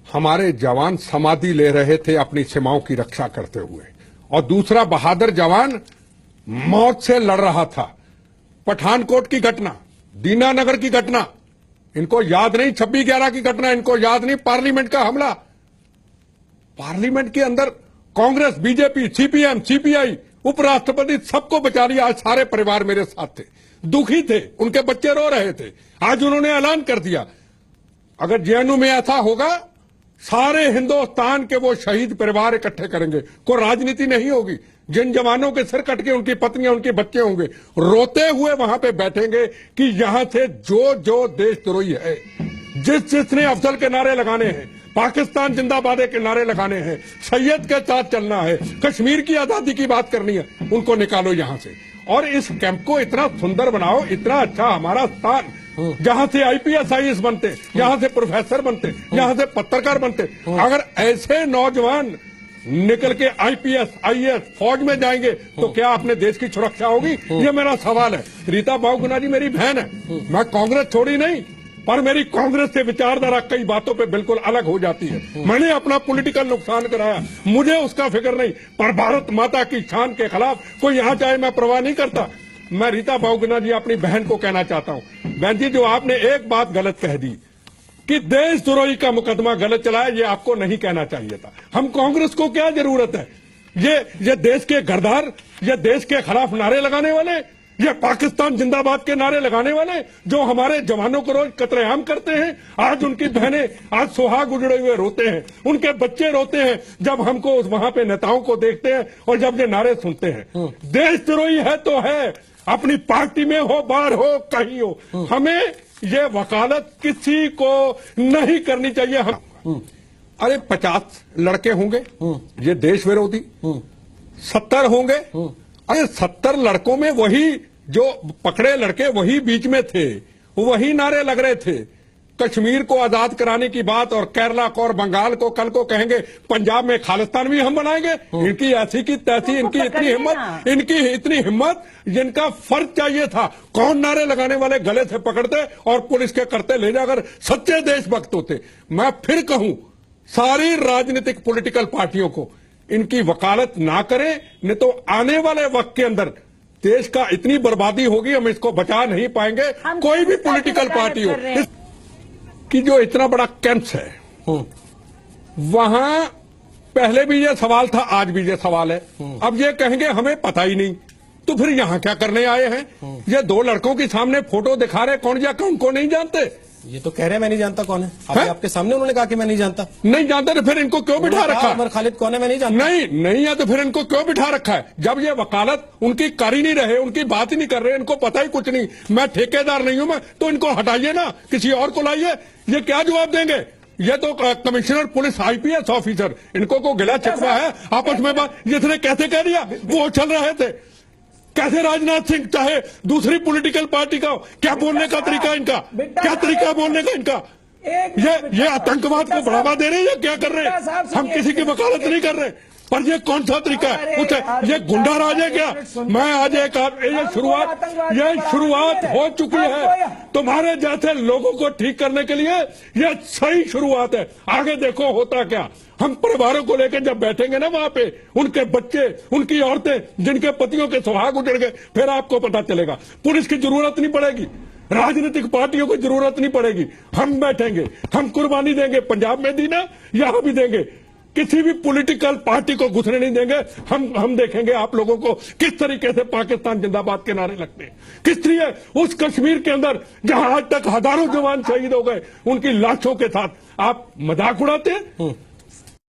हमारे जवान समाधि ले रहे थे अपनी सीमाओं की रक्षा करते हुए, और दूसरा बहादुर जवान मौत से लड़ रहा था। पठानकोट की घटना, दीनानगर की घटना, इनको याद नहीं 26/11 की घटना, इनको याद नहीं पार्लियामेंट का हमला। पार्लियामेंट के अंदर कांग्रेस, बीजेपी, सीपीएम, सीपीआई, उपराष्ट्रपति सबको बचा लिया। आज सारे परिवार मेरे साथ थे, दुखी थे, उनके बच्चे रो रहे थे। आज उन्होंने ऐलान कर दिया अगर जेएनयू में ऐसा होगा सारे हिंदुस्तान के वो शहीद परिवार इकट्ठे करेंगे, कोई राजनीति नहीं होगी। जिन जवानों के सिर कट के उनकी पत्नियां, उनके बच्चे होंगे, रोते हुए वहां पे बैठेंगे कि यहां से जो जो देशद्रोही है, जिसने अफजल के नारे लगाने हैं, पाकिस्तान जिंदाबाद के नारे लगाने हैं, सैयद के साथ चलना है, कश्मीर की आजादी की बात करनी है, उनको निकालो यहां से। और इस कैंप को इतना सुंदर बनाओ, इतना अच्छा हमारा स्थान, जहां से आईपीएस आईएएस बनते, यहां से प्रोफेसर बनते, यहां से पत्रकार बनते। अगर ऐसे नौजवान निकल के आईपीएस आईएएस फौज में जाएंगे तो क्या अपने देश की सुरक्षा होगी? ये मेरा सवाल है। रीता बहुगुणा जी मेरी बहन है, मैं कांग्रेस छोड़ी नहीं, पर मेरी कांग्रेस से विचारधारा कई बातों पे बिल्कुल अलग हो जाती है। मैंने अपना पॉलिटिकल नुकसान कराया, मुझे उसका फिक्र नहीं, पर भारत माता की शान के खिलाफ कोई यहाँ चाहे मैं परवाह नहीं करता। मैं रीता बहुगुणा जी अपनी बहन को कहना चाहता हूँ, बहन जी जो आपने एक बात गलत कह दी कि देशद्रोही का मुकदमा गलत चला है, ये आपको नहीं कहना चाहिए था। हम कांग्रेस को क्या जरूरत है? ये देश के गद्दार, ये देश के खिलाफ नारे लगाने वाले, ये पाकिस्तान जिंदाबाद के नारे लगाने वाले जो हमारे जवानों को रोज कत्लेआम करते हैं, आज उनकी बहनें आज सुहाग उजड़े हुए रोते हैं, उनके बच्चे रोते हैं जब हमको वहां पे नेताओं को देखते हैं और जब ये नारे सुनते हैं। देशद्रोही है तो है, अपनी पार्टी में हो, बाहर हो, कहीं हो, हमें ये वकालत किसी को नहीं करनी चाहिए। हम अरे 50 लड़के होंगे ये देश विरोधी, 70 होंगे, अरे 70 लड़कों में वही जो पकड़े लड़के वही बीच में थे, वही नारे लग रहे थे कश्मीर को आजाद कराने की बात, और केरला को और बंगाल को कल को कहेंगे पंजाब में खालिस्तान भी हम बनाएंगे। इनकी ऐसी की तैसी, इनकी इतनी हिम्मत, जिनका फर्ज चाहिए था। कौन नारे लगाने वाले गले से पकड़ते और पुलिस के करते ले जाकर सच्चे देशभक्त होते। मैं फिर कहूं सारी राजनीतिक पॉलिटिकल पार्टियों को इनकी वकालत ना करें, नहीं तो आने वाले वक्त के अंदर देश का इतनी बर्बादी होगी, हम इसको बचा नहीं पाएंगे। कोई भी पॉलिटिकल पार्टी हो कि जो इतना बड़ा कैंप्स है, वहां पहले भी ये सवाल था, आज भी ये सवाल है। अब ये कहेंगे हमें पता ही नहीं, तो फिर यहां क्या करने आए हैं? ये 2 लड़कों के सामने फोटो दिखा रहे, कौन या कौन को नहीं जानते? ये तो कह रहे हैं मैं नहीं जानता कौन है। आपके सामने उन्होंने कहा कि मैं नहीं जानता। नहीं जानते तो फिर इनको क्यों बिठा रखा है? उमर खालिद कौन है मैं नहीं जानता। नहीं है तो फिर इनको क्यों बिठा रखा है? जब ये वकालत उनकी कर ही नहीं रहे, उनकी बात ही नहीं कर रहे, इनको पता ही कुछ नहीं, मैं ठेकेदार नहीं हूं मैं, तो इनको हटाइए ना, किसी और को लाइए। ये क्या जवाब देंगे? ये तो कमिश्नर पुलिस आईपीएस ऑफिसर, इनको को गिला शिकवा है आपस में बात। जिसने कैसे कह दिया वो चल रहे थे, कैसे राजनाथ सिंह चाहे दूसरी पॉलिटिकल पार्टी का, क्या बोलने का तरीका इनका, क्या तरीका बोलने का इनका? ये आतंकवाद को बढ़ावा दे रहे हैं या क्या कर रहे हैं? हम किसी की वकालत नहीं कर रहे, पर ये कौन सा तरीका है? कुछ ये गुंडा राज है क्या? मैं आज ये शुरुआत हो चुकी है। तुम्हारे जैसे लोगों को ठीक करने के लिए ये सही शुरुआत है, आगे देखो होता क्या। हम परिवारों को लेकर जब बैठेंगे ना वहां पे, उनके बच्चे, उनकी औरतें जिनके पतियों के सुहाग उजड़ गए, फिर आपको पता चलेगा। पुलिस की जरूरत नहीं पड़ेगी, राजनीतिक पार्टियों की जरूरत नहीं पड़ेगी, हम बैठेंगे, हम कुर्बानी देंगे। पंजाब में दी ना, यहां भी देंगे। किसी भी पॉलिटिकल पार्टी को घुसने नहीं देंगे। हम देखेंगे आप लोगों को किस तरीके से पाकिस्तान जिंदाबाद के नारे लगते हैं, किस तरीके उस कश्मीर के अंदर जहां आज तक हजारों जवान शहीद हो गए, उनकी लाशों के साथ आप मजाक उड़ाते हैं।